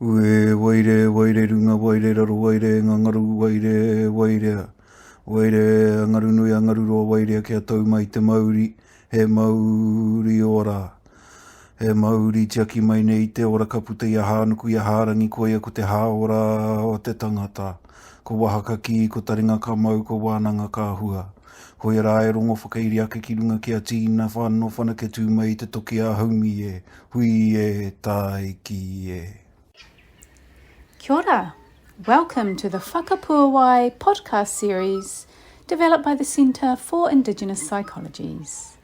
Ue waire, waire runga, waire raro, waire ngangaru, waire, waire. Waire angaru nui angaru roa, waire kia tau mai te Māori, he Māori ora. He Māori tiaki mai nei te ora kaputa ia hānuku ia hārangi koia ko te hāora o te tangata. Ko wahaka ki, ko taringa ka mau, ko wānanga ka hua. Hoi rā e rongo whakairi ake ki runga kia tīna whāno whanake tū mai te toki a haumi e. Hui e, tai ki e. Kia ora. Welcome to the Whakapuawai Podcast Series developed by the Centre for Indigenous Psychologies.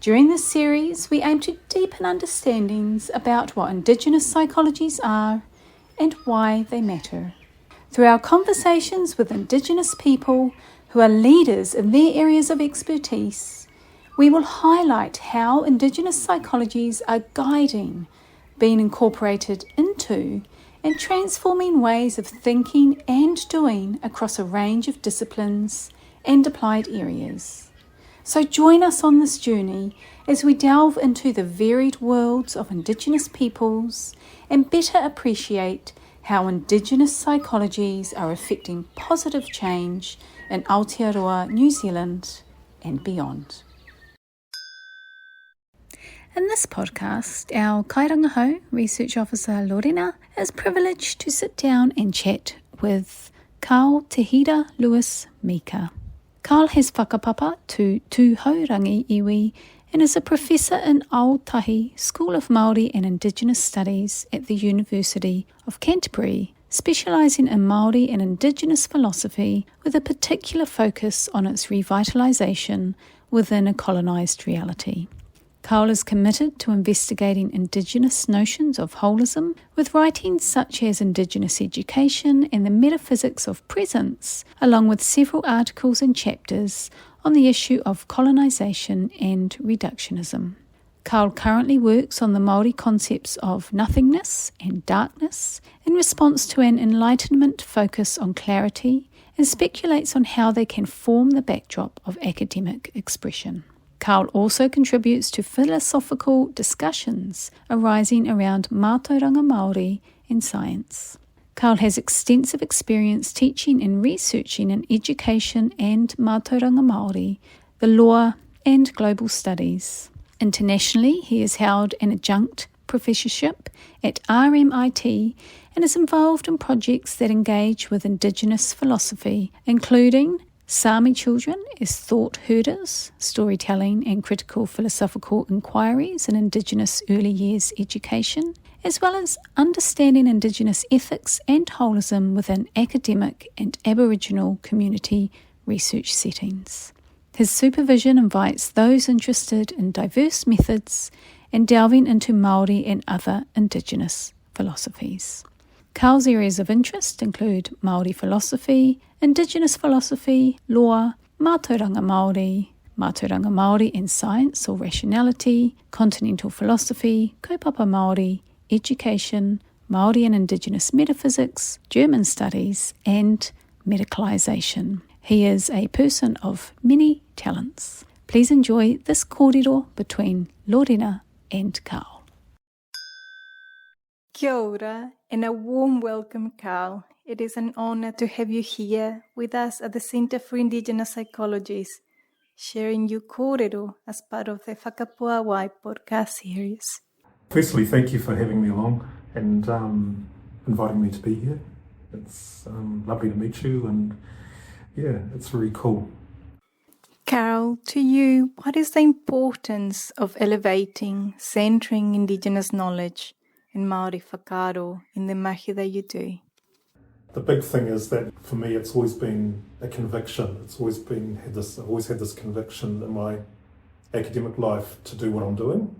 During this series, we aim to deepen understandings about what Indigenous psychologies are and why they matter. Through our conversations with Indigenous people who are leaders in their areas of expertise, we will highlight how Indigenous psychologies are guiding, being incorporated into, and transforming ways of thinking and doing across a range of disciplines and applied areas. So join us on this journey as we delve into the varied worlds of Indigenous peoples and better appreciate how Indigenous psychologies are affecting positive change in Aotearoa, New Zealand and beyond. In this podcast, our kairangahau Research Officer Lorena is privileged to sit down and chat with Carl Te Hira Lewis Mika. Carl has whakapapa to Tūhourangi iwi and is a professor in Aotahi School of Māori and Indigenous Studies at the University of Canterbury, specialising in Māori and Indigenous philosophy with a particular focus on its revitalisation within a colonised reality. Carl is committed to investigating Indigenous notions of holism with writings such as Indigenous Education and the Metaphysics of Presence, along with several articles and chapters on the issue of colonisation and reductionism. Carl currently works on the Māori concepts of nothingness and darkness in response to an Enlightenment focus on clarity and speculates on how they can form the backdrop of academic expression. Carl also contributes to philosophical discussions arising around mātauranga Māori and science. Carl has extensive experience teaching and researching in education and mātauranga Māori, the law and global studies. Internationally, he has held an adjunct professorship at RMIT and is involved in projects that engage with Indigenous philosophy, including Sami children as thought herders, storytelling and critical philosophical inquiries in Indigenous early years education, as well as understanding Indigenous ethics and holism within academic and Aboriginal community research settings. His supervision invites those interested in diverse methods and delving into Māori and other Indigenous philosophies. Carl's areas of interest include Māori philosophy, Indigenous philosophy, law, mātauranga Māori and science or rationality, continental philosophy, kaupapa Māori, education, Māori and Indigenous metaphysics, German studies, and medicalisation. He is a person of many talents. Please enjoy this kōrero between Lorena and Carl. Kia ora and a warm welcome, Carl. It is an honour to have you here with us at the Centre for Indigenous Psychologies, sharing your kōrero as part of the Whakapuawai Podcast Series. Firstly, thank you for having me along and inviting me to be here. It's lovely to meet you and yeah, it's really cool. Carl, to you, what is the importance of elevating, centering Indigenous knowledge and Māori whakaaro in the mahi that you do? The big thing is that for me it's always been a conviction. I've always had this conviction in my academic life to do what I'm doing.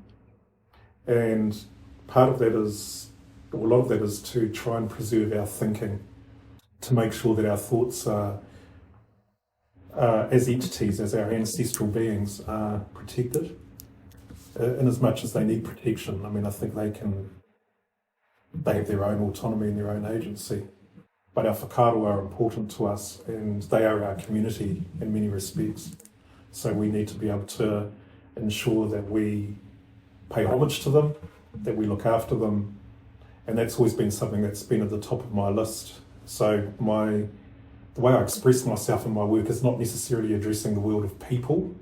And part of that is, or a lot of that is to try and preserve our thinking, to make sure that our thoughts are, as entities, as our ancestral beings, are protected in as much as they need protection. I mean, I think they have their own autonomy and their own agency. But our whakaaro are important to us and they are our community in many respects. So we need to be able to ensure that we pay homage to them, that we look after them, And that's always been something that's been at the top of my list. So the way I express myself in my work is not necessarily addressing the world of people,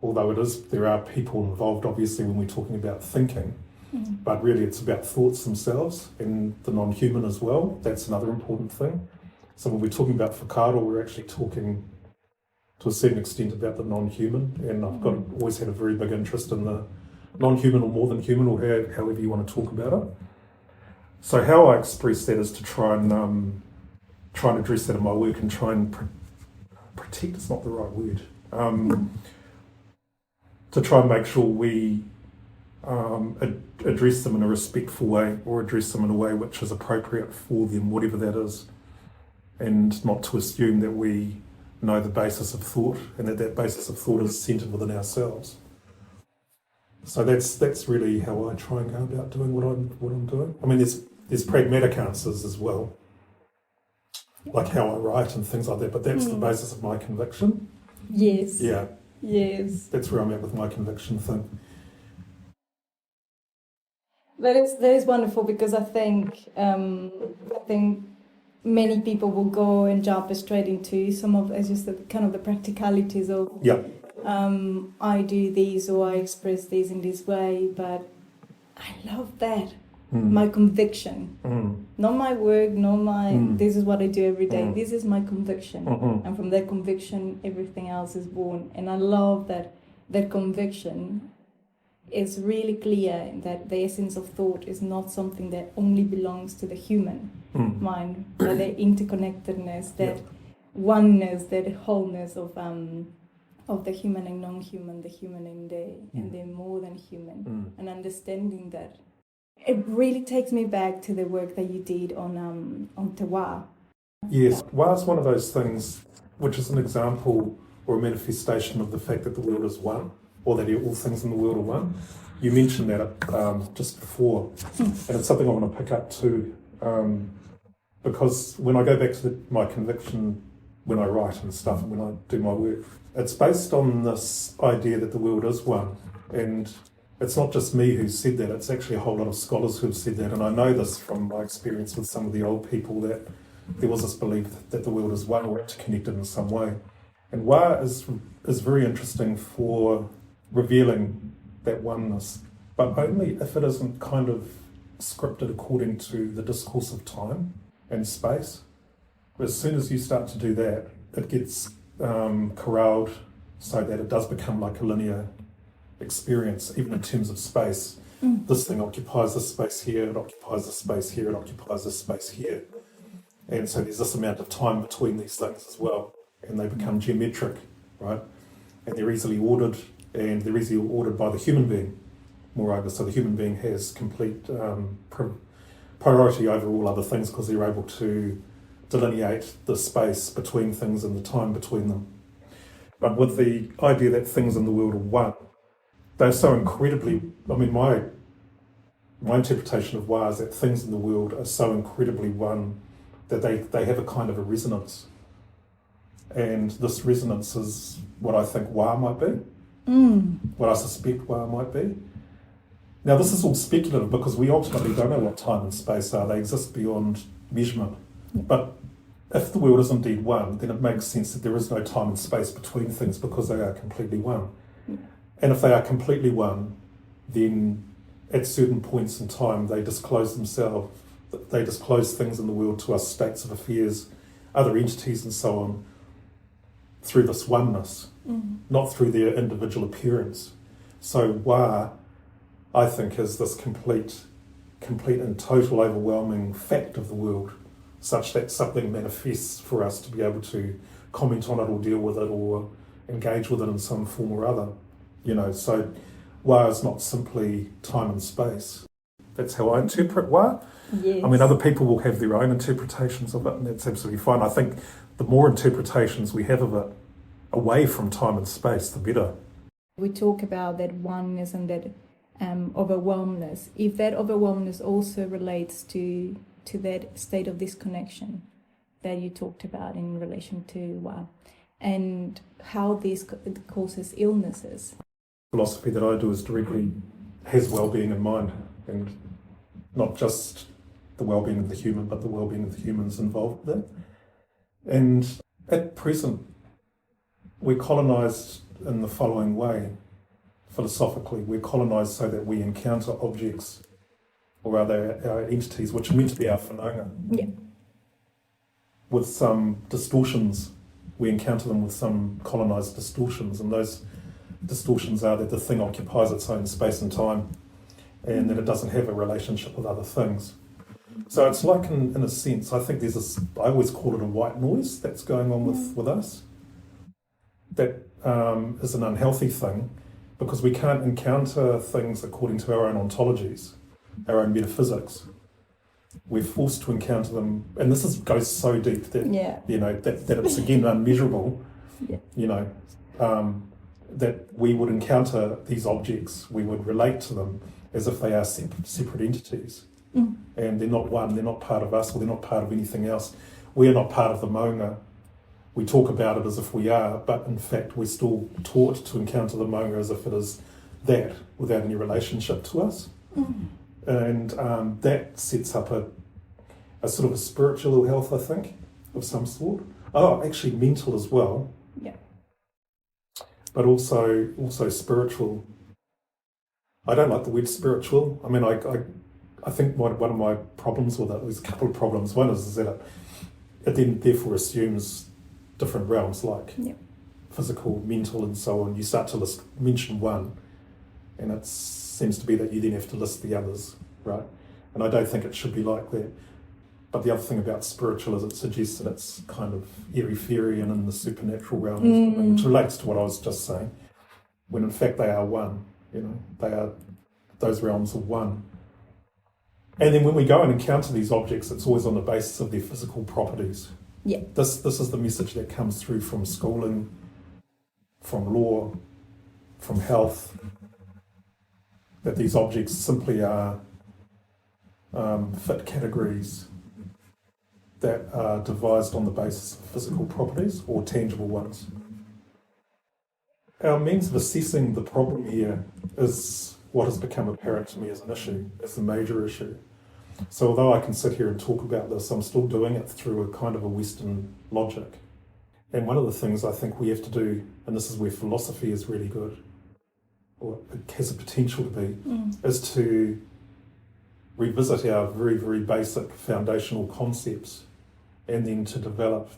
although there are people involved obviously when we're talking about thinking, but really it's about thoughts themselves and the non-human as well. That's another important thing. So when we're talking about whakaaro, we're actually talking to a certain extent about the non-human, and I've always had a very big interest in the non-human or more than human, or however you want to talk about it. So how I express that is to try and address that in my work and try and protect is not the right word. To try and make sure we address them in a respectful way, or address them in a way which is appropriate for them, whatever that is, and not to assume that we know the basis of thought and that basis of thought is centred within ourselves. So that's really how I try and go about doing what I'm doing. I mean, there's pragmatic answers as well, like how I write and things like that, but that's the basis of my conviction. Yes. Yeah. Yes. That's where I'm at with my conviction thing. That is wonderful, because I think many people will go and jump straight into some of, as you said, kind of the practicalities of I do this or I express this in this way, but I love that. My conviction, not my work, not my this is what I do every day. This is my conviction, and from that conviction everything else is born. And I love that conviction is really clear, that the essence of thought is not something that only belongs to the human mind, but the interconnectedness, that oneness, that wholeness of the human and non-human, the human and the more than human, and understanding that. It really takes me back to the work that you did on Te Wā. Yes, Wā is one of those things which is an example or a manifestation of the fact that the world is one, or that all things in the world are one. You mentioned that just before, and it's something I want to pick up too, because when I go back to my conviction when I write and stuff, and when I do my work, it's based on this idea that the world is one. And it's not just me who said that, it's actually a whole lot of scholars who have said that, and I know this from my experience with some of the old people, that there was this belief that the world is one or interconnected in some way. And Wā is very interesting for revealing that oneness, but only if it isn't kind of scripted according to the discourse of time and space. As soon as you start to do that, it gets corralled so that it does become like a linear experience, even in terms of space. This thing occupies this space here, it occupies this space here, it occupies this space here. And so there's this amount of time between these things as well, and they become geometric, right? And they're easily ordered, and they're easily ordered by the human being, moreover. So the human being has complete priority over all other things, because they're able to delineate the space between things and the time between them. But with the idea that things in the world are one, they're so incredibly, I mean, my interpretation of Wā is that things in the world are so incredibly one that they have a kind of a resonance. And this resonance is what I think Wā might be, what I suspect Wā might be. Now, this is all speculative, because we ultimately don't know what time and space are. They exist beyond measurement. But if the world is indeed one, then it makes sense that there is no time and space between things, because they are completely one. And if they are completely one, then at certain points in time they disclose themselves, they disclose things in the world to us, states of affairs, other entities and so on, through this oneness, not through their individual appearance. So Wā, I think, is this complete and total overwhelming fact of the world, such that something manifests for us to be able to comment on it or deal with it or engage with it in some form or other. So Wā is not simply time and space. That's how I interpret Wā. Yes. I mean, other people will have their own interpretations of it, and that's absolutely fine. I think the more interpretations we have of it away from time and space, the better. We talk about that oneness and that overwhelmness. If that overwhelmness also relates to that state of disconnection that you talked about in relation to Wā, and how this causes illnesses. Philosophy that I do is directly has well-being in mind, and not just the well-being of the human, but the well-being of the humans involved there. And at present, we're colonised in the following way. Philosophically, we're colonised so that we encounter objects, or rather our entities, which are meant to be our whanaunga, with some distortions. We encounter them with some colonised distortions, and those distortions are that the thing occupies its own space and time, and that it doesn't have a relationship with other things. So it's like, in a sense, I think there's this, I always call it a white noise that's going on with us. That is an unhealthy thing, because we can't encounter things according to our own ontologies, our own metaphysics. We're forced to encounter them, and this goes so deep that that it's again unmeasurable. That we would encounter these objects, we would relate to them as if they are separate entities, and they're not one. They're not part of us, or they're not part of anything else. We are not part of the maunga. We talk about it as if we are, but in fact we're still taught to encounter the maunga as if it is that, without any relationship to us. And that sets up a sort of a spiritual ill health, I think, of some sort. Oh, actually mental as well. Yeah. But also spiritual. I don't like the word spiritual. I mean, I think one of my problems with it, there's a couple of problems. One is that it then therefore assumes different realms like physical, mental, and so on. You start to mention one, and it seems to be that you then have to list the others, right? And I don't think it should be like that. But the other thing about spiritual is it suggests that it's kind of airy-fairy and in the supernatural realms, which relates to what I was just saying, when in fact they are one. Those realms are one. And then when we go and encounter these objects, it's always on the basis of their physical properties. Yeah. This is the message that comes through from schooling, from law, from health, that these objects simply are fit categories that are devised on the basis of physical properties or tangible ones. Our means of assessing the problem here is what has become apparent to me as an issue, as the major issue. So although I can sit here and talk about this, I'm still doing it through a kind of a Western logic. And one of the things I think we have to do, and this is where philosophy is really good, or it has a potential to be, is to revisit our very, very basic foundational concepts, and then to develop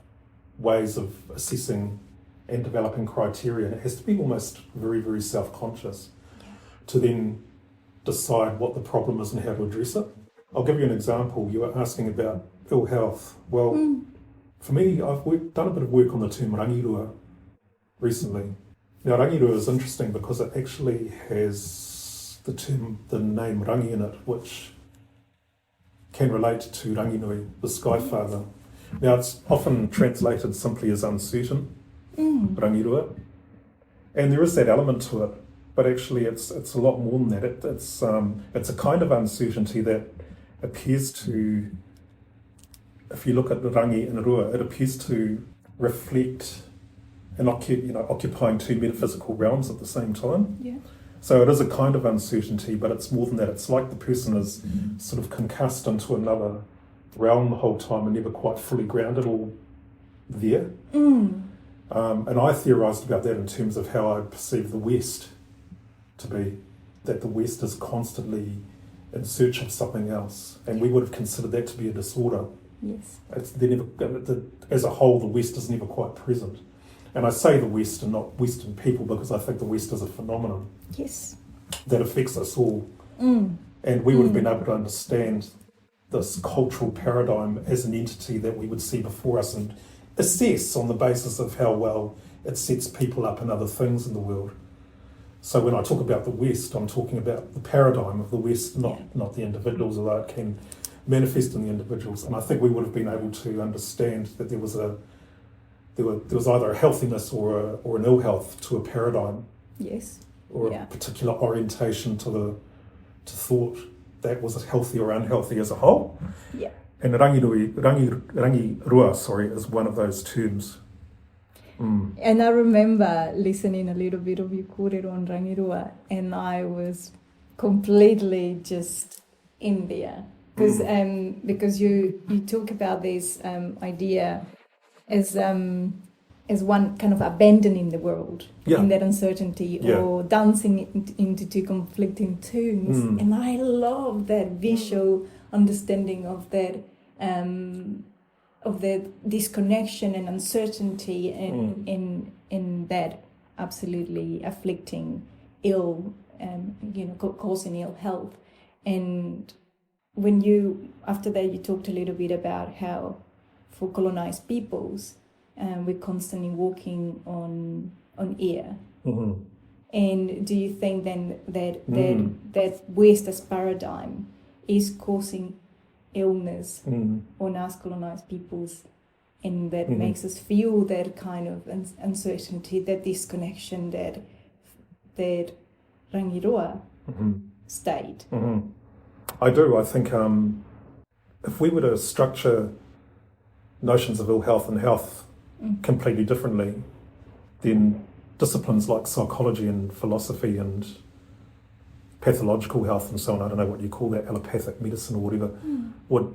ways of assessing and developing criteria. And it has to be almost very, very self-conscious to then decide what the problem is and how to address it. I'll give you an example. You were asking about ill health. Well, for me, I've done a bit of work on the term rangirua recently. Now, rangirua is interesting because it actually has the name rangi in it, which can relate to Ranginui, the Sky Father. Now, it's often translated simply as uncertain, rangirua, and there is that element to it, but actually it's a lot more than that. It's a kind of uncertainty that appears to, if you look at the rangi and rua, it appears to reflect and occupying two metaphysical realms at the same time. Yeah. So it is a kind of uncertainty, but it's more than that. It's like the person is sort of concussed into another realm the whole time and never quite fully grounded or there. And I theorised about that in terms of how I perceive the West to be, that the West is constantly in search of something else, and we would have considered that to be a disorder. Yes. As a whole, the West is never quite present. And I say the West and not Western people because I think the West is a phenomenon that affects us all. And we would have been able to understand this cultural paradigm as an entity that we would see before us and assess on the basis of how well it sets people up in other things in the world. So when I talk about the West, I'm talking about the paradigm of the West, not the individuals, although it can manifest in the individuals. And I think we would have been able to understand that there was either a healthiness or an ill health to a paradigm. Yes. Or a particular orientation to thought that was healthy or unhealthy as a whole. Yeah. And rangirua, is one of those terms. And I remember listening a little bit of your kōrero on rangirua, and I was completely just in there? Because you talk about this idea as one kind of abandoning the world in that uncertainty, or dancing into two conflicting tunes. And I love that visual understanding of that disconnection and uncertainty in that absolutely afflicting ill, causing ill health. And when after that you talked a little bit about how for colonized peoples, we're constantly walking on air. And do you think then that West as paradigm is causing illness on us colonized peoples, and that makes us feel that kind of uncertainty, that disconnection, that rangiroa state? I do. I think if we were to structure notions of ill health and health completely differently, then disciplines like psychology and philosophy and pathological health and so on, I don't know what you call that, allopathic medicine or whatever, would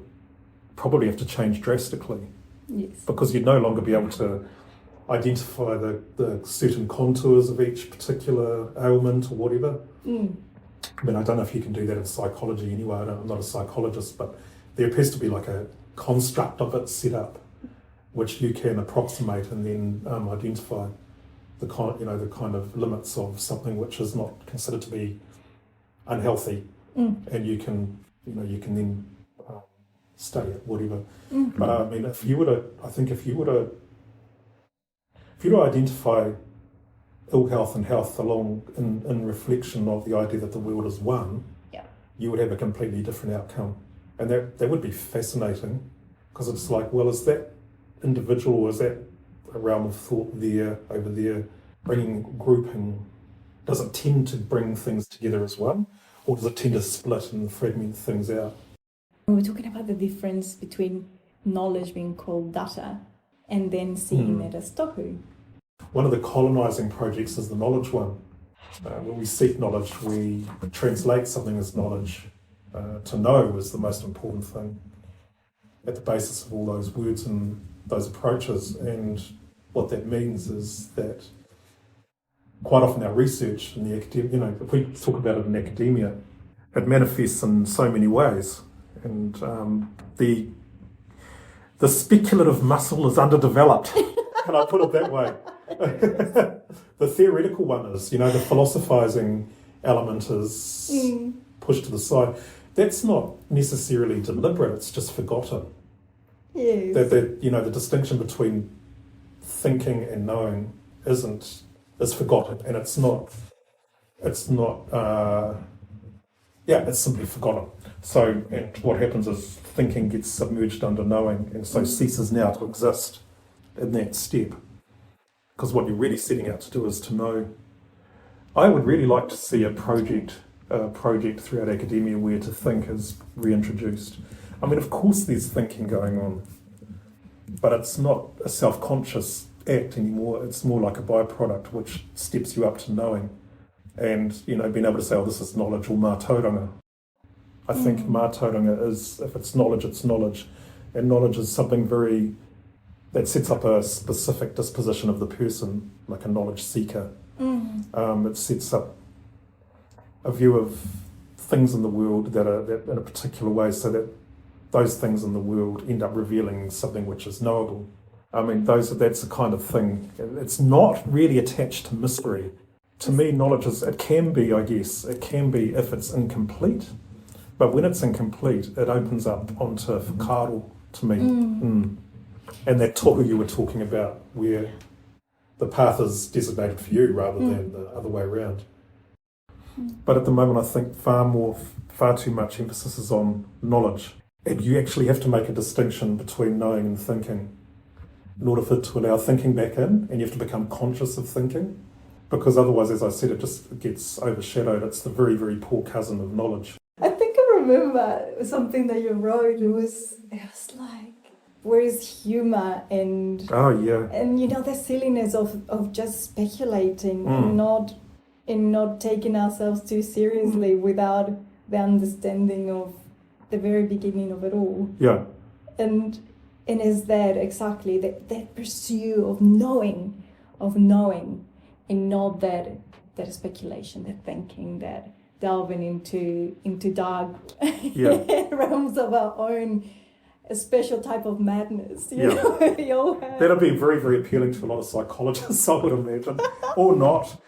probably have to change drastically. Yes. Because you'd no longer be able to identify the certain contours of each particular ailment or whatever. I mean, I don't know if you can do that in psychology anyway. I'm not a psychologist, but there appears to be like a construct of it set up, which you can approximate and then identify the kind of limits of something which is not considered to be unhealthy, and you can then study it, whatever. But I mean, if you were to identify ill health and health along in reflection of the idea that the world is one, you would have a completely different outcome, and that would be fascinating, because it's like, well, is that individual, or is that a realm of thought over there, grouping? Does it tend to bring things together as one, or does it tend to split and fragment things out? We were talking about the difference between knowledge being called data and then seeing it as tohu. One of the colonising projects is the knowledge one. When we seek knowledge, we translate something as knowledge. To know is the most important thing at the basis of all those words and those approaches. And what that means is that quite often our research in the academia, if we talk about it in academia, it manifests in so many ways. And the speculative muscle is underdeveloped. Can I put it that way? The theoretical one is, the philosophizing element is pushed to the side. That's not necessarily deliberate, it's just forgotten. Yes. The distinction between thinking and knowing is forgotten, and it's simply forgotten. So, and what happens is thinking gets submerged under knowing, and so ceases now to exist in that step. Because what you're really setting out to do is to know. I would really like to see a project throughout academia where to think is reintroduced. I mean, of course there's thinking going on, but it's not a self-conscious act anymore. It's more like a byproduct which steps you up to knowing, and being able to say, oh, this is knowledge, or mātauranga. I think mātauranga is, if it's knowledge, and knowledge is something that sets up a specific disposition of the person, like a knowledge seeker. It sets up a view of things in the world that in a particular way, so that those things in the world end up revealing something which is knowable. I mean, that's the kind of thing. It's not really attached to mystery. To me, knowledge it can be if it's incomplete. But when it's incomplete, it opens up onto whakaro to me. And that tohu you were talking about, where the path is designated for you rather than the other way around. But at the moment, I think far too much emphasis is on knowledge. And you actually have to make a distinction between knowing and thinking in order for it to allow thinking back in, and you have to become conscious of thinking. Because otherwise, as I said, it just gets overshadowed. It's the very, very poor cousin of knowledge. I think I remember something that you wrote. It was like, where is humour and the silliness of just speculating and not taking ourselves too seriously without the understanding of the very beginning of it all. Yeah. And is that exactly that pursuit of knowing, and not that speculation, that thinking, that delving into dark realms of our own, a special type of madness. You know, we all have. That'll be very, very appealing to a lot of psychologists, I would imagine, or not.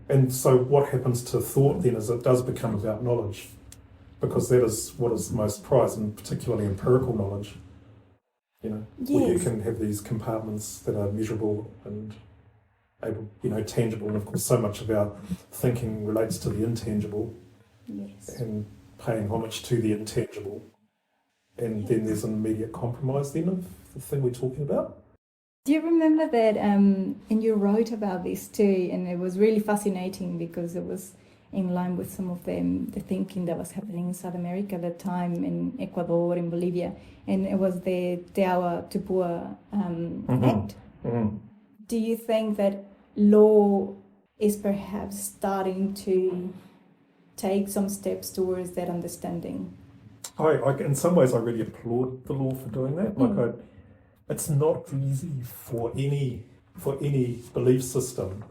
And so what happens to thought then is it does become about knowledge, because that is what is most prized, and particularly empirical knowledge. You know, where you can have these compartments that are measurable and able, you know, tangible. And of course, so much of our thinking relates to the intangible, and paying homage to the intangible. And then there's an immediate compromise then of the thing we're talking about. Do you remember that, and you wrote about this too, and it was really fascinating because it was in line with some of the thinking that was happening in South America at that time, in Ecuador, in Bolivia, and it was the Te Awa Tupua Act. Mm-hmm. Do you think that law is perhaps starting to take some steps towards that understanding? I in some ways I really applaud the law for doing that. Like it's not easy for any belief system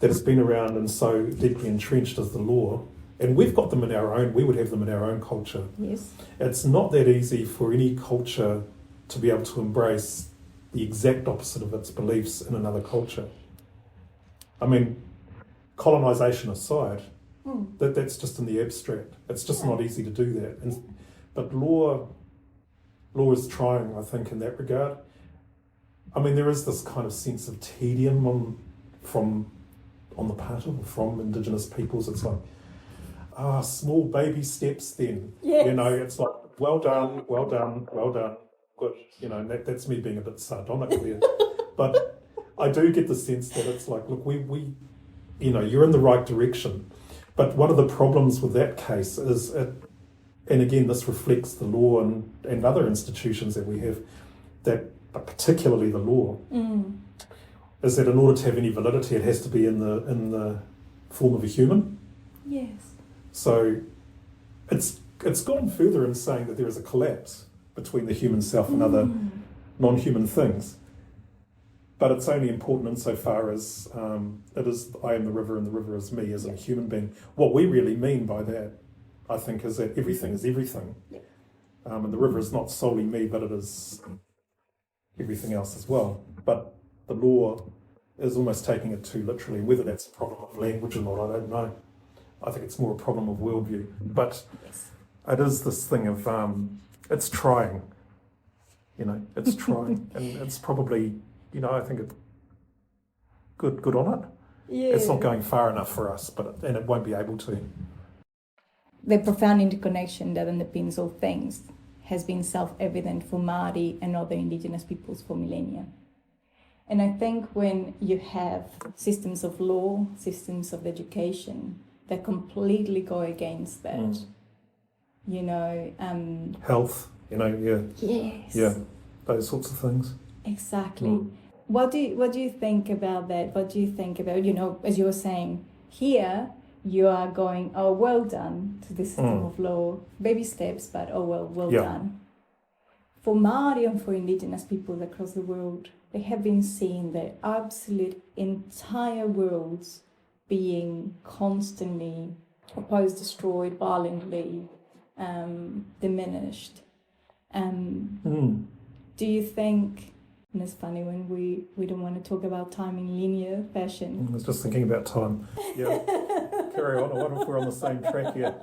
that has been around and so deeply entrenched as the law, and we've got them in our own, we would have them in our own culture. Yes. It's not that easy for any culture to be able to embrace the exact opposite of its beliefs in another culture. I mean, colonisation aside, that's just in the abstract. It's just not easy to do that. But law is trying, I think, in that regard. I mean, there is this kind of sense of tedium on the part of, from Indigenous peoples. It's like, small baby steps then. Yes. You know, it's like, well done, good. You know, that's me being a bit sardonic there. But I do get the sense that it's like, look, we you know, you're in the right direction. But one of the problems with that case is and again, this reflects the law and other institutions that we have, but particularly the law, is that in order to have any validity, it has to be in the form of a human. Yes. So it's gone further in saying that there is a collapse between the human self and other non-human things. But it's only important insofar as it is I am the river and the river is me as a human being. What we really mean by that, I think, is that everything is everything. Yep. And the river is not solely me, but it is everything else as well. But the law is almost taking it too literally. Whether that's a problem of language or not, I don't know. I think it's more a problem of worldview. But it is this thing of, it's trying. You know, it's trying. And it's probably, you know, I think it's good on it. Yeah. It's not going far enough for us, and it won't be able to. The profound interconnection that underpins all things has been self-evident for Māori and other Indigenous peoples for millennia. And I think when you have systems of law, systems of education that completely go against that, you know... health, you know, Yes. Yeah, those sorts of things. Exactly. What do you think about that? What do you think about, you know, as you were saying, here... you are going, oh, well done to the system of law, baby steps, but well done. For Māori and for Indigenous people across the world, they have been seeing their absolute entire worlds being constantly opposed, destroyed, violently, diminished. Do you think, and it's funny when we don't want to talk about time in linear fashion. I was just thinking about time. Yeah. Carry on. I wonder if we're on the same track here.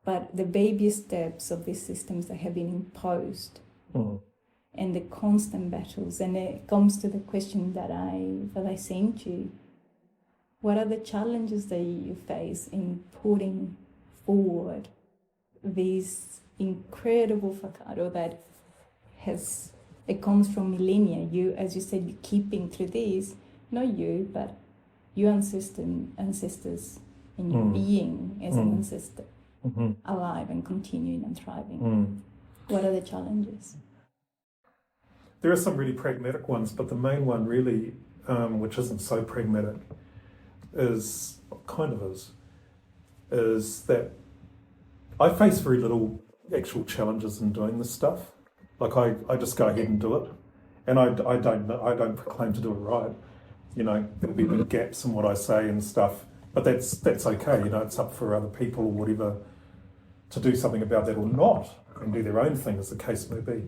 But the baby steps of these systems that have been imposed and the constant battles, and it comes to the question that I sent you. What are the challenges that you face in putting forward these incredible whakaaro that it comes from millennia? You, as you said, you're keeping through these, not you, but your ancestors and your being as an ancestor, alive and continuing and thriving. What are the challenges? There are some really pragmatic ones, but the main one really, which isn't so pragmatic, is that I face very little actual challenges in doing this stuff. Like I just go ahead and do it, and I don't proclaim to do it right. You know, there'll be big gaps in what I say and stuff, but that's okay. You know, it's up for other people or whatever to do something about that or not, and do their own thing, as the case may be.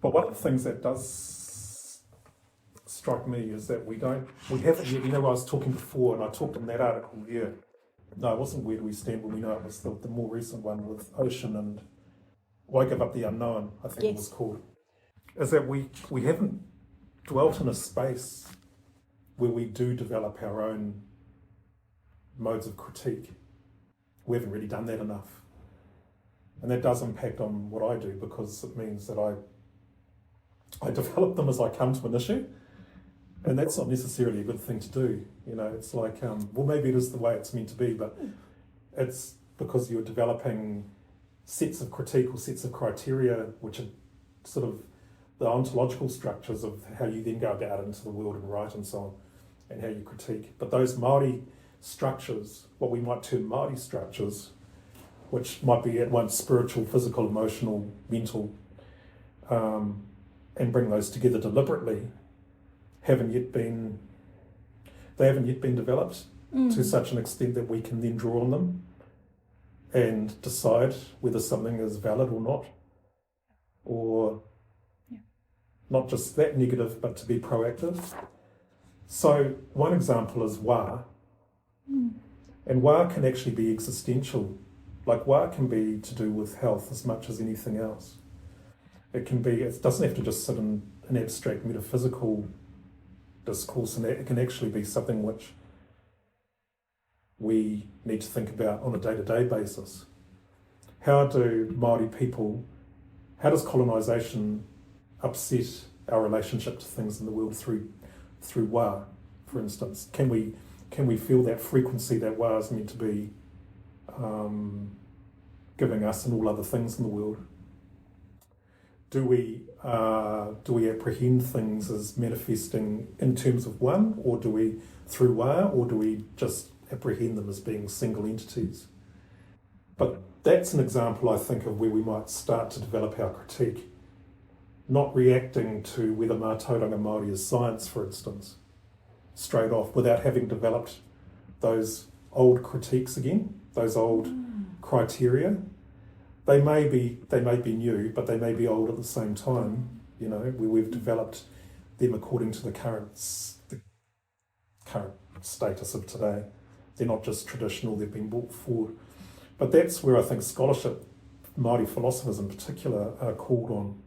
But one of the things that does strike me is that we haven't yet, you know, I was talking before, and I talked in that article there. No, it wasn't Where Do We Stand When We Know, it was the more recent one with Ocean and Why Give Up the Unknown, I think it was called. Is that we haven't dwelt in a space where we do develop our own modes of critique. We haven't really done that enough. And that does impact on what I do, because it means that I develop them as I come to an issue, and that's not necessarily a good thing to do. You know, it's like, well, maybe it is the way it's meant to be, but it's because you're developing sets of critique or sets of criteria, which are sort of the ontological structures of how you then go about into the world and write and so on, and how you critique. But those Māori structures, what we might term Māori structures, which might be at once spiritual, physical, emotional, mental, and bring those together deliberately, haven't yet been developed to such an extent that we can then draw on them and decide whether something is valid or not, or not just that negative, but to be proactive. So one example is wā, and wā can actually be existential. Like wā can be to do with health as much as anything else. It doesn't have to just sit in an abstract metaphysical discourse, and it can actually be something which we need to think about on a day-to-day basis. How does colonisation upset our relationship to things in the world through wā, for instance? Can we feel that frequency that wā is meant to be giving us and all other things in the world? Do we apprehend things as manifesting in terms of one, or do we through wā, or do we just apprehend them as being single entities? But that's an example, I think, of where we might start to develop our critique, not reacting to whether mātauranga Māori is science, for instance, straight off, without having developed those old critiques again, those old criteria. They may be new, but they may be old at the same time. You know, we've developed them according to the current status of today. They're not just traditional; they've been brought forward. But that's where I think scholarship, Māori philosophers in particular, are called on,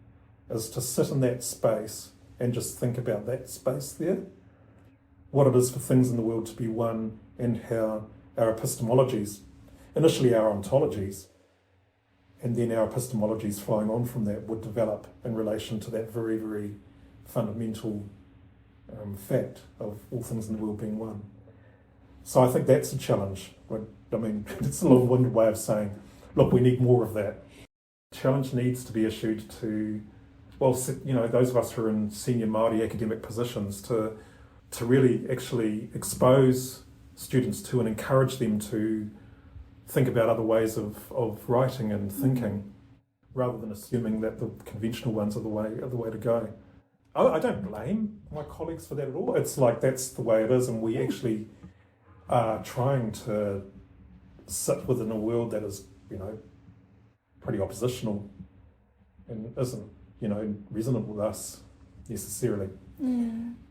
is to sit in that space and just think about that space there, what it is for things in the world to be one, and how our epistemologies, initially our ontologies, and then our epistemologies flowing on from that, would develop in relation to that very, very fundamental fact of all things in the world being one. So I think that's a challenge. I mean, it's a long-winded way of saying, look, we need more of that. Challenge needs to be issued to, well, you know, those of us who are in senior Māori academic positions to really actually expose students to and encourage them to think about other ways of writing and thinking, rather than assuming that the conventional ones are the way to go. I don't blame my colleagues for that at all. It's like that's the way it is, and we actually are trying to sit within a world that is, you know, pretty oppositional and isn't, you know, resonant with us necessarily.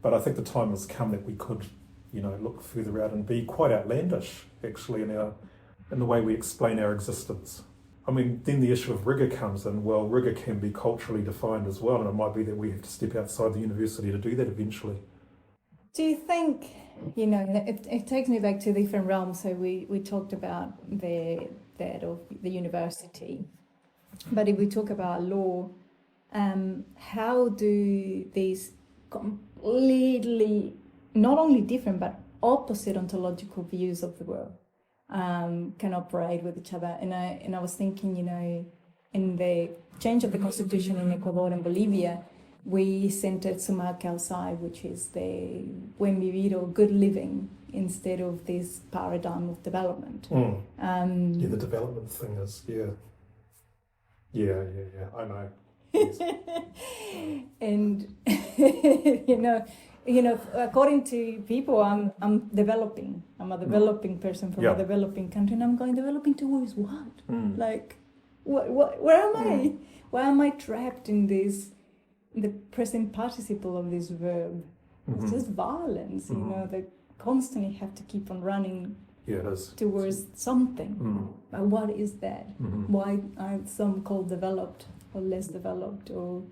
But I think the time has come that we could, you know, look further out and be quite outlandish actually in the way we explain our existence. I mean, then the issue of rigor comes in. Well, rigor can be culturally defined as well, and it might be that we have to step outside the university to do that eventually. Do you think, you know, it takes me back to different realms. So we talked about that of the university, but if we talk about law, how do these completely, not only different, but opposite ontological views of the world can operate with each other? And I was thinking, you know, in the change of the constitution in Ecuador and Bolivia, we centered Sumak outside, which is the buen vivir, or good living instead of this paradigm of development. The development thing is, I know. Yes. And according to people, I'm developing. I'm a developing person from a developing country, and I'm going developing towards what? Like, where am I? Why am I trapped in this? The present participle of this verb. It's just violence. They constantly have to keep on running. Yeah, it is. Towards something. But what is that? Why are some called developed or less developed or?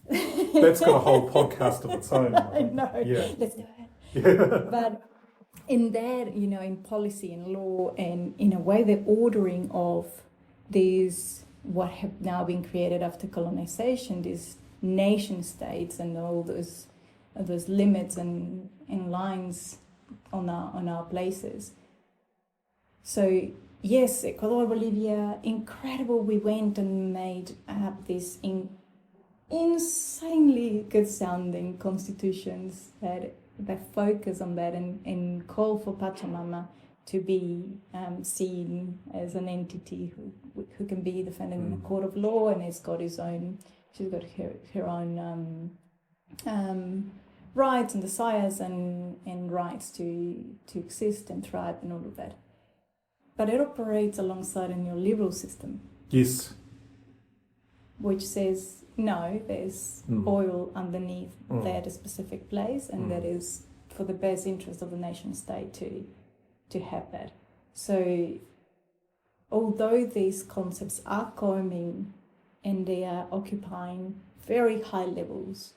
That's got a whole podcast of its own. I know. Yeah. Let's do it. But in that, in policy and law and in a way the ordering of these, what have now been created after colonization, these nation states and all those limits and lines on our places. So yes, Ecuador, Bolivia, incredible. We went and made up these insanely good sounding constitutions that focus on that and call for Pachamama to be seen as an entity who can be defended in a court of law, and she's got her own rights and desires and rights to exist and thrive and all of that. But it operates alongside a neoliberal system. Yes. Which says, no, there's oil underneath that specific place, and that is for the best interest of the nation state to have that. So although these concepts are coming and they are occupying very high levels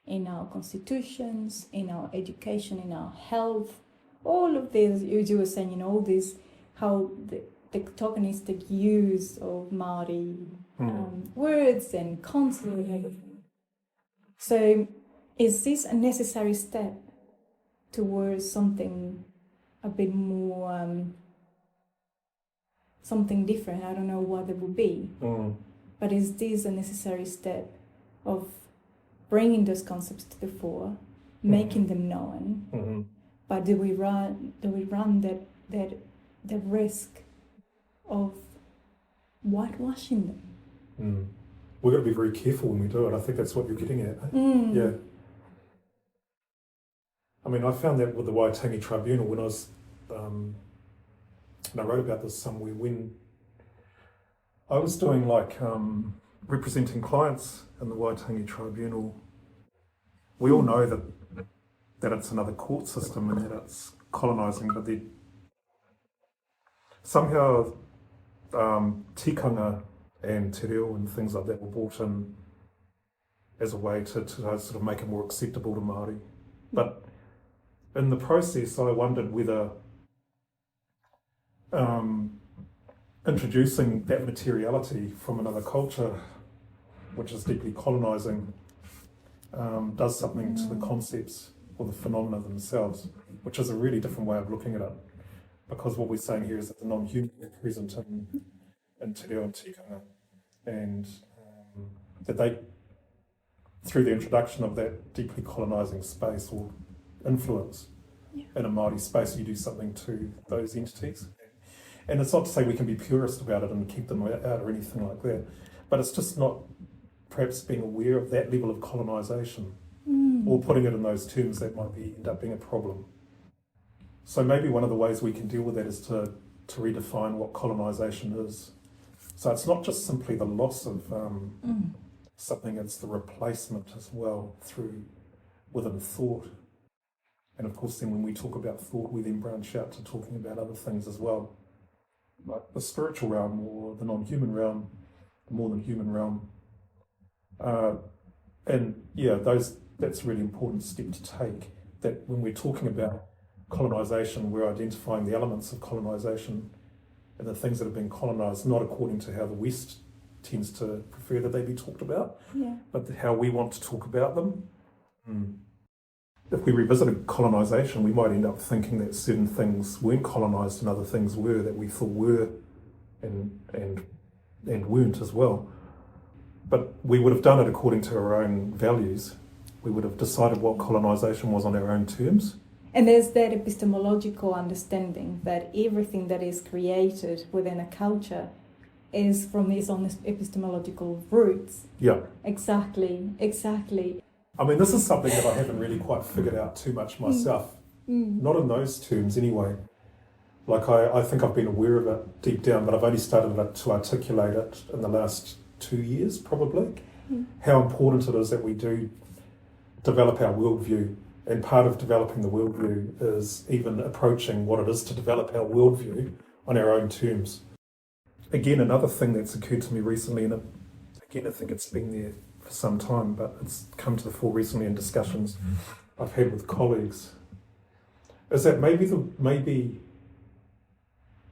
in our constitutions, in our education, in our health, all of this, you were saying, all this, how the tokenistic use of Māori words and concepts and everything. So is this a necessary step towards something a bit more, something different? I don't know what it would be. But is this a necessary step of bringing those concepts to the fore, making them known? But do we run the risk of whitewashing them? We've got to be very careful when we do it. I think that's what you're getting at. Yeah. I mean, I found that with the Waitangi Tribunal when I was, and I wrote about this somewhere, when I was doing representing clients in the Waitangi Tribunal. We all know that it's another court system and that it's colonising, but somehow tikanga and te reo and things like that were brought in as a way to sort of make it more acceptable to Māori. But in the process, I wondered whether introducing that materiality from another culture, which is deeply colonising, does something to the concepts or the phenomena themselves, which is a really different way of looking at it. Because what we're saying here is that the non-human is present in te reo and tikanga, and that they, through the introduction of that deeply colonising space or influence in a Māori space, you do something to those entities. And it's not to say we can be purist about it and keep them out or anything like that, but it's just not perhaps being aware of that level of colonisation or putting it in those terms that might end up being a problem. So maybe one of the ways we can deal with that is to redefine what colonisation is. So it's not just simply the loss of something, it's the replacement as well within thought. And of course then when we talk about thought, we then branch out to talking about other things as well, like the spiritual realm or the non-human realm, the more than human realm. That's a really important step to take, that when we're talking about colonisation, we're identifying the elements of colonisation and the things that have been colonised, not according to how the West tends to prefer that they be talked about, but how we want to talk about them. If we revisited colonisation, we might end up thinking that certain things weren't colonised and other things were, that we thought were and weren't as well. But we would have done it according to our own values we would have decided what colonisation was on our own terms. And there's that epistemological understanding that everything that is created within a culture is from these epistemological roots. Yeah. Exactly. I mean, this is something that I haven't really quite figured out too much myself. Not in those terms anyway. Like I think I've been aware of it deep down, but I've only started to articulate it in the last 2 years probably. How important it is that we do develop our worldview. And part of developing the worldview is even approaching what it is to develop our worldview on our own terms. Again, another thing that's occurred to me recently, and again I think it's been there for some time, but it's come to the fore recently in discussions I've had with colleagues, is that maybe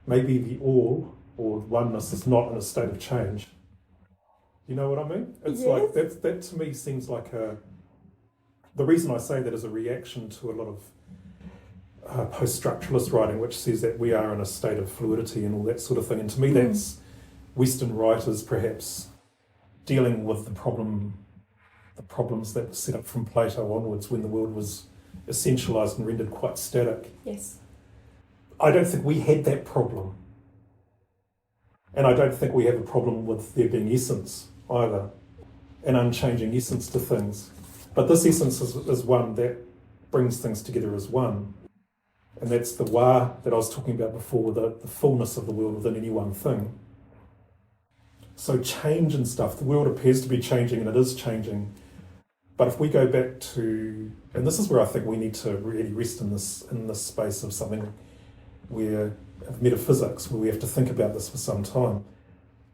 the all or oneness is not in a state of change. You know what I mean? It's like that to me seems like the reason I say that is a reaction to a lot of post-structuralist writing, which says that we are in a state of fluidity and all that sort of thing. And to me, that's Western writers perhaps dealing with the problems that were set up from Plato onwards, when the world was essentialised and rendered quite static. Yes. I don't think we had that problem. And I don't think we have a problem with there being essence either, an unchanging essence to things. But this essence is one that brings things together as one. And that's the wa that I was talking about before, the fullness of the world within any one thing. So change and stuff, the world appears to be changing, and it is changing. But if we go back to, and this is where I think we need to really rest in this space of something where, of metaphysics, where we have to think about this for some time,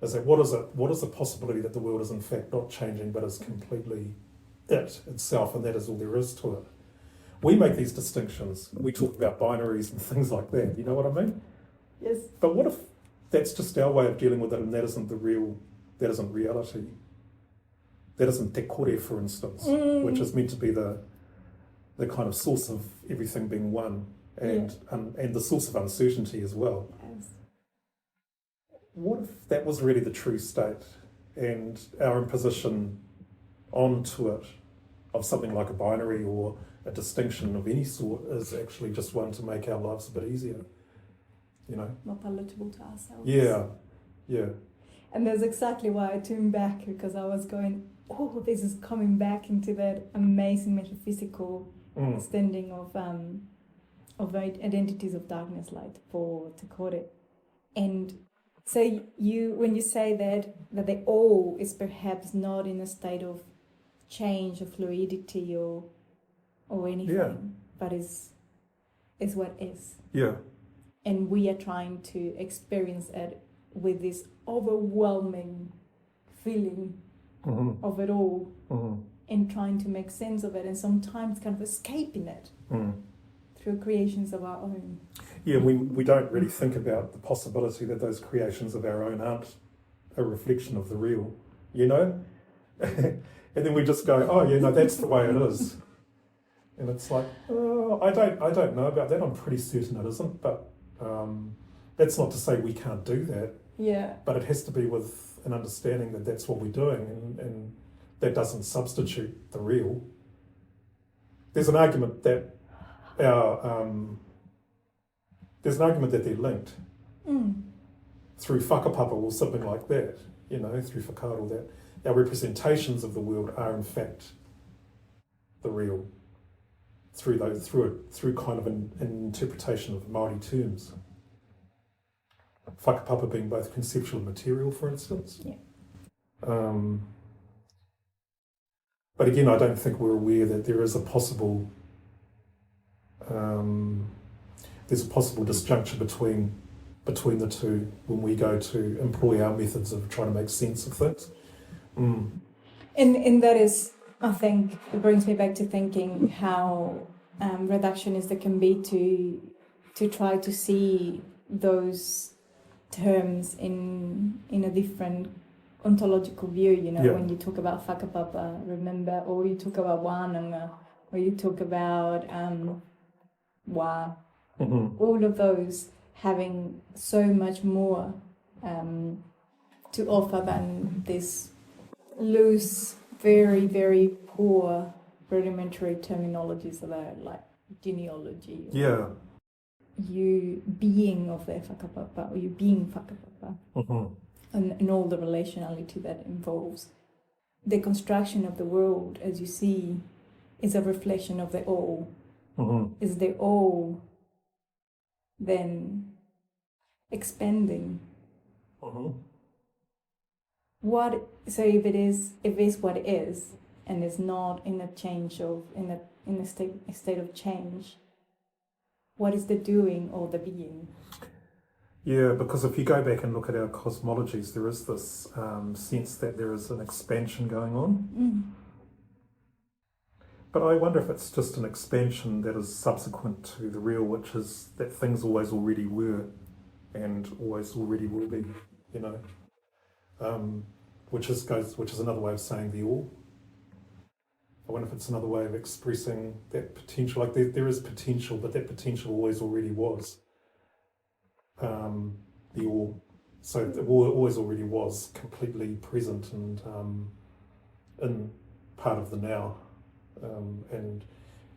is that what is the possibility that the world is in fact not changing but is completely itself, and that is all there is to it. We make these distinctions. We talk about binaries and things like that. You know what I mean? Yes. But what if that's just our way of dealing with it, and that isn't reality? That isn't te kore, for instance, which is meant to be the kind of source of everything being one, and the source of uncertainty as well. Yes. What if that was really the true state, and our imposition onto it of something like a binary or a distinction of any sort is actually just one to make our lives a bit easier, you know? More palatable to ourselves. Yeah. And that's exactly why I tuned back, because I was going, this is coming back into that amazing metaphysical extending of identities of darkness, light, for te kore. And so when you say that the all is perhaps not in a state of change or fluidity or anything, but is what is. Yeah. And we are trying to experience it with this overwhelming feeling of it all, and trying to make sense of it, and sometimes kind of escaping it through creations of our own. Yeah, we don't really think about the possibility that those creations of our own aren't a reflection of the real, you know? And then we just go, that's the way it is. And it's like, I don't know about that. I'm pretty certain it isn't, but that's not to say we can't do that. Yeah. But it has to be with an understanding that that's what we're doing, and that doesn't substitute the real. There's an argument that they're linked through whakapapa or something like that, through whakaaro, that our representations of the world are in fact the real through kind of an interpretation of Māori terms. Whakapapa being both conceptual and material, for instance. Yeah. But again, I don't think we're aware that there is a possible disjuncture between the two when we go to employ our methods of trying to make sense of things. And that is, I think, it brings me back to thinking how reductionist it can be to try to see those terms in a different ontological view, when you talk about whakapapa, remember, or you talk about wānanga, or you talk about wā, all of those having so much more to offer than this loose, very, very poor rudimentary terminologies about like genealogy. Yeah. You being of the whakapapa, or you being whakapapa, and all the relationality that involves. The construction of the world, as you see, is a reflection of the all. Is the all then expanding? So if it's what it is, and it's not in a state of change, what is the doing or the being? Yeah, because if you go back and look at our cosmologies, there is this sense that there is an expansion going on. But I wonder if it's just an expansion that is subsequent to the real, which is that things always already were and always already will be, you know, which is another way of saying the all. I wonder if it's another way of expressing that potential. Like there is potential, but that potential always already was. The all. So the all always already was completely present and in part of the now. And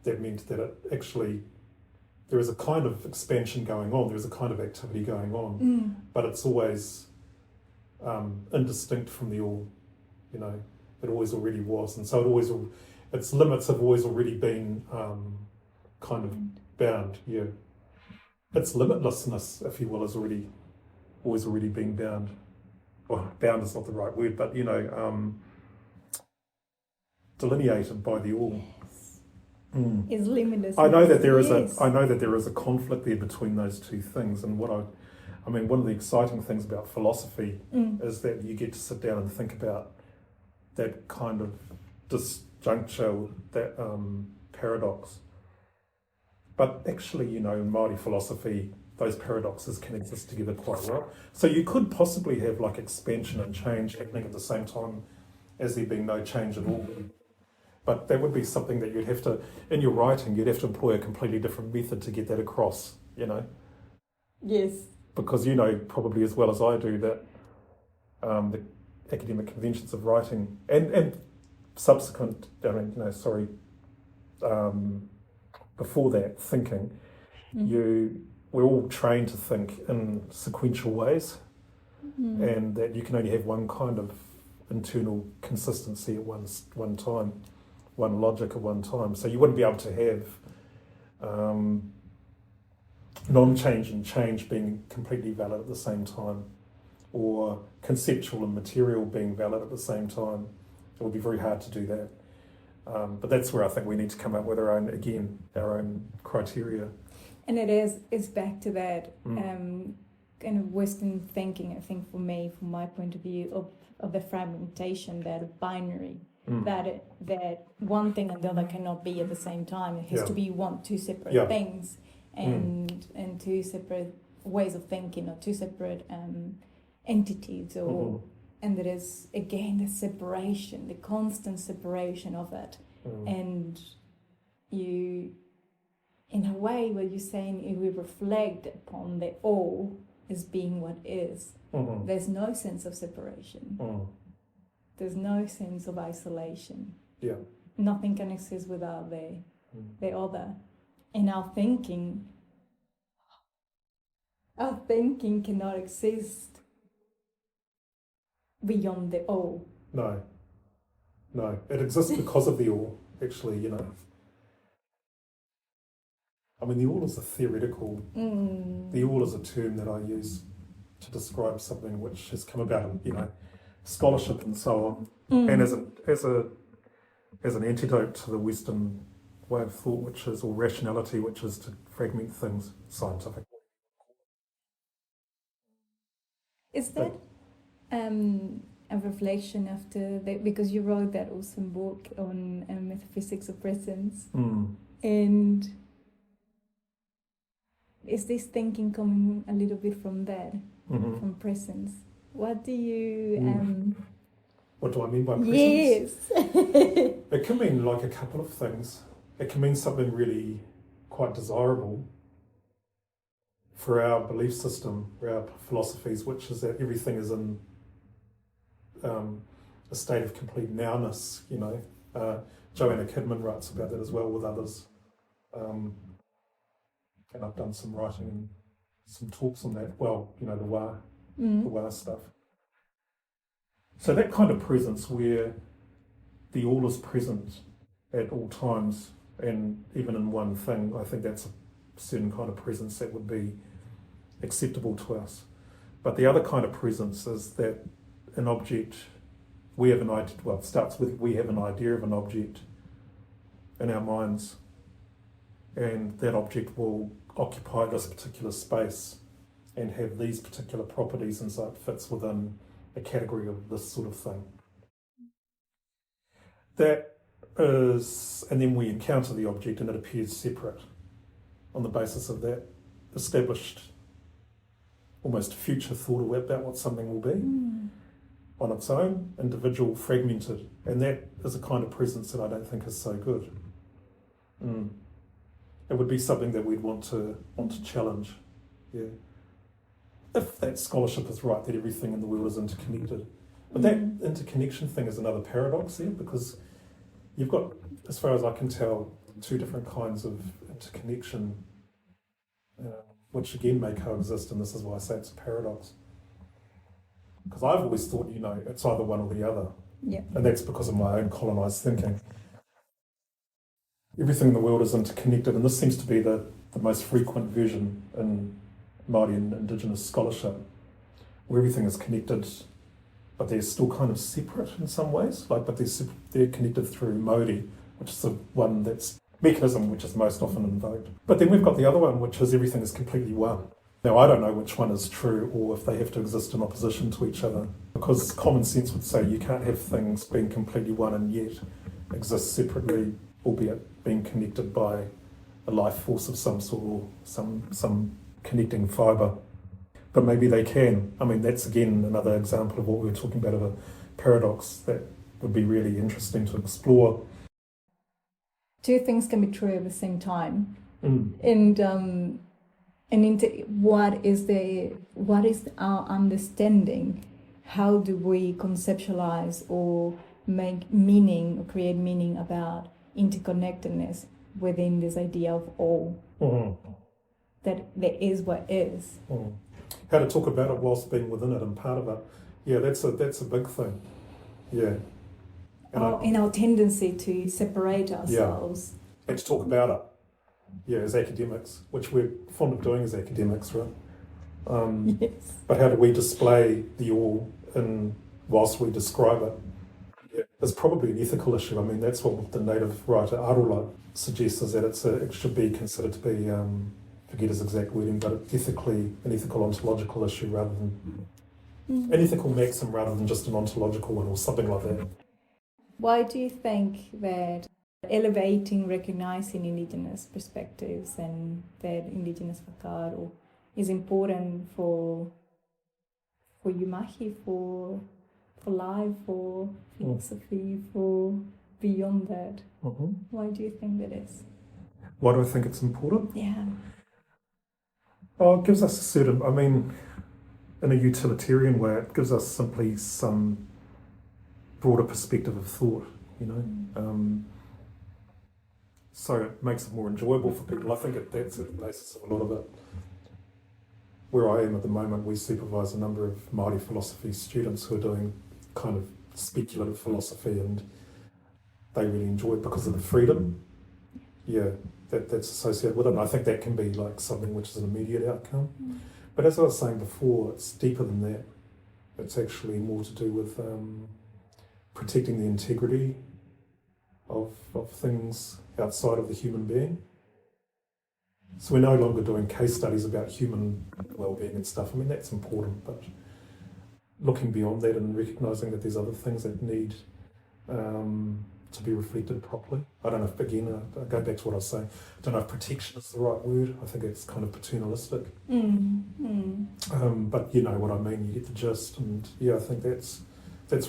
that meant that it actually, there is a kind of expansion going on, there is a kind of activity going on, but it's always indistinct from the all, you know, it always already was. And so its limits have always already been kind of bound, yeah. Its limitlessness, if you will, is always already been bound. Well, bound is not the right word, but, you know, delineated by the all. Is limitless. I know that there is a conflict there between those two things, and one of the exciting things about philosophy is that you get to sit down and think about that kind of disjuncture, that paradox. But actually, you know, in Māori philosophy, those paradoxes can exist together quite well. So you could possibly have like expansion and change happening at the same time as there being no change at all. But that would be something that you'd have to, in your writing, you'd have to employ a completely different method to get that across, you know? Yes. Because you know probably as well as I do that the academic conventions of writing and subsequent, before that, thinking, we're all trained to think in sequential ways, and that you can only have one kind of internal consistency at one time, one logic at one time. So you wouldn't be able to have non-change and change being completely valid at the same time, or conceptual and material being valid at the same time. It would be very hard to do that. But that's where I think we need to come up with our own criteria. And it's back to that kind of Western thinking, I think, for me, from my point of view, of the fragmentation, that binary, that one thing and the other cannot be at the same time. It has to be two separate things, and two separate ways of thinking, or two separate entities, or and there is again the separation, the constant separation of it, and you, in a way, what you're saying, if we reflect upon the all as being what is, there's no sense of separation. There's no sense of isolation. Yeah. Nothing can exist without the other. And our thinking cannot exist beyond the all. No. It exists because of the all, actually, you know. I mean, the all is a theoretical, the all is a term that I use to describe something which has come about, you know, scholarship and so on, and as an antidote to the Western way of thought, which is, or rationality, which is to fragment things scientifically. Is that a reflection after that, because you wrote that awesome book on metaphysics of presence, and is this thinking coming a little bit from that, from presence? What do you... What do I mean by presence? Yes. It can mean like a couple of things. It can mean something really quite desirable for our belief system, for our philosophies, which is that everything is in a state of complete nowness, you know. Joanna Kidman writes about that as well with others. And I've done some writing and some talks on that. Well, the wā stuff. So that kind of presence where the all is present at all times and even in one thing, I think that's a certain kind of presence that would be acceptable to us. But the other kind of presence is that an object, we have an idea, well, it starts with we have an idea of an object in our minds, and that object will occupy this particular space and have these particular properties, and so it fits within a category of this sort of thing. That is, and then we encounter the object and it appears separate on the basis of that established almost future thought about what something will be on its own, individual, fragmented, and that is a kind of presence that I don't think is so good. It would be something that we'd want to challenge, if that scholarship is right, that everything in the world is interconnected. But that interconnection thing is another paradox here, because you've got, as far as I can tell, two different kinds of interconnection, which again may coexist, and this is why I say it's a paradox. Because I've always thought, it's either one or the other. Yeah. And that's because of my own colonised thinking. Everything in the world is interconnected, and this seems to be the most frequent version in Māori and Indigenous scholarship, where everything is connected, but they're still kind of separate in some ways. But they're connected through Māori, which is the one that's mechanism which is most often invoked. But then we've got the other one, which is everything is completely one. Now, I don't know which one is true or if they have to exist in opposition to each other, because common sense would say you can't have things being completely one and yet exist separately, albeit being connected by a life force of some sort or some connecting fibre. But maybe they can. I mean, that's again another example of what we were talking about, of a paradox that would be really interesting to explore. Two things can be true at the same time. What is our understanding? How do we conceptualize or make meaning or create meaning about interconnectedness within this idea of all? That there is what is. How to talk about it whilst being within it and part of it. Yeah, that's a big thing. Yeah. In our tendency to separate ourselves. And to talk about it. Yeah, as academics, which we're fond of doing as academics, right? Yes. But how do we display the all whilst we describe it? Yeah. It's probably an ethical issue. I mean, that's what the native writer Arola suggests, is that it should be considered to be, forget his exact wording, but an ethical ontological issue rather than an ethical maxim rather than just an ontological one or something like that. Why do you think that elevating, recognising Indigenous perspectives and that Indigenous whakaaro is important for you mahi, for life, for philosophy, for beyond that? Why do you think that is? Why do I think it's important? Yeah. Oh, it gives us a certain, I mean, in a utilitarian way, it gives us simply some broader perspective of thought, so it makes it more enjoyable for people. I think that's at the basis of a lot of it. Where I am at the moment, we supervise a number of Māori philosophy students who are doing kind of speculative philosophy, and they really enjoy it because of the freedom. Yeah, that's associated with it. And I think that can be like something which is an immediate outcome. But as I was saying before, it's deeper than that. It's actually more to do with protecting the integrity of things outside of the human being. So we're no longer doing case studies about human well-being and stuff. I mean, that's important, but looking beyond that and recognising that there's other things that need to be reflected properly. I don't know if, again, I go back to what I was saying, I don't know if protection is the right word. I think it's kind of paternalistic. But you know what I mean, you get the gist, and yeah, I think that's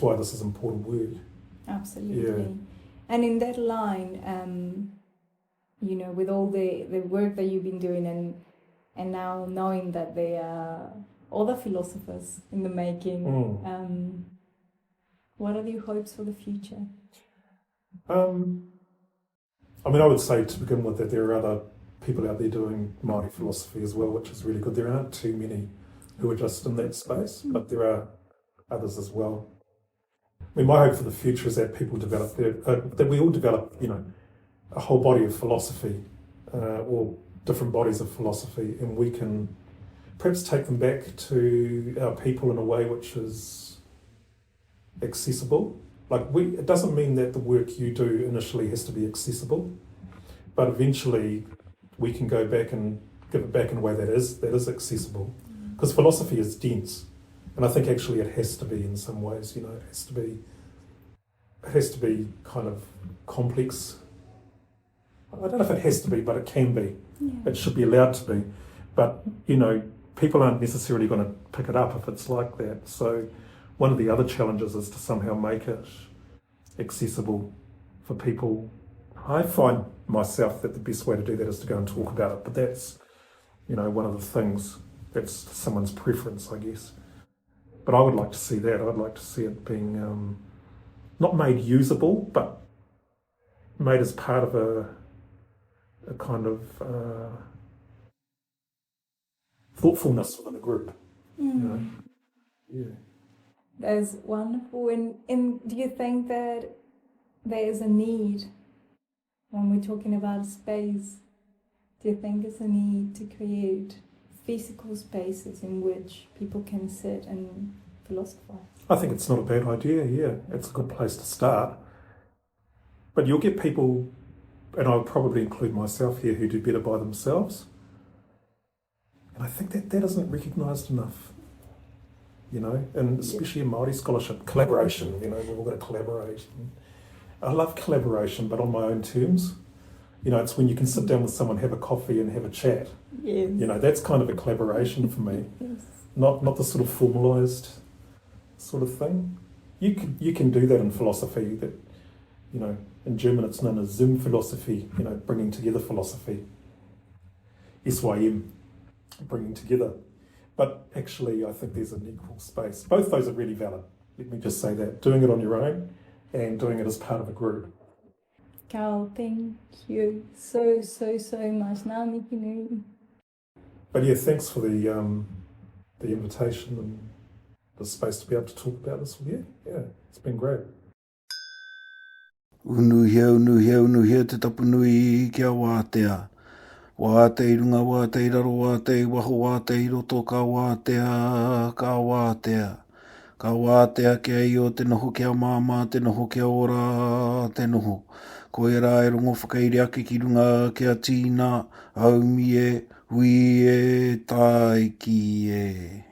why this is important work. Absolutely. Yeah. And in that line, with all the work that you've been doing and now knowing that there are other philosophers in the making, what are your hopes for the future? I mean, I would say to begin with that there are other people out there doing Māori philosophy as well, which is really good. There aren't too many who are just in that space, but there are others as well. I mean, my hope for the future is that people develop that we all develop, a whole body of philosophy, or different bodies of philosophy, and we can perhaps take them back to our people in a way which is accessible. It doesn't mean that the work you do initially has to be accessible, but eventually we can go back and give it back in a way that is accessible. Because philosophy is dense, and I think actually it has to be in some ways. It has to be kind of complex. I don't know if it has to be, but it can be. Yeah. It should be allowed to be. But, people aren't necessarily going to pick it up if it's like that. So one of the other challenges is to somehow make it accessible for people. I find myself that the best way to do that is to go and talk about it. But that's, one of the things, that's someone's preference, I guess. But I would like to see that. I'd like to see it being not made usable, but made as part of a kind of thoughtfulness within a group. Yeah. That's wonderful. And do you think that there is a need, when we're talking about space, do you think there's a need to create physical spaces in which people can sit and philosophize? I think it's not a bad idea, yeah. It's a good place to start. But you'll get people, and I would probably include myself here, who do better by themselves. And I think that isn't recognised enough, and especially in Māori scholarship, collaboration, we've all got to collaborate. I love collaboration, but on my own terms. It's when you can sit down with someone, have a coffee and have a chat. Yes. That's kind of a collaboration for me. Yes. Not the sort of formalised sort of thing. You can do that in philosophy, that, in German it's known as Zoom-philosophy, bringing together philosophy. SYM, bringing together. But actually I think there's an equal space. Both those are really valid. Let me just say that. Doing it on your own and doing it as part of a group. Carl, thank you so much. Ngā mihi nui. But yeah, thanks for the invitation and the space to be able to talk about this with you. Yeah, it's been great. Unuhia, te tapu nui kia wātea. Wātei runga, wātei raro, wātei waho, wātei roto, ka wātea, ka wātea. Ka wātea kia i o te noho kia māmā, te noho kia ora, te noho. Ko e rā e rongo whakairi ake ki runga kia tīna, aumi e, hui e, tai ki e.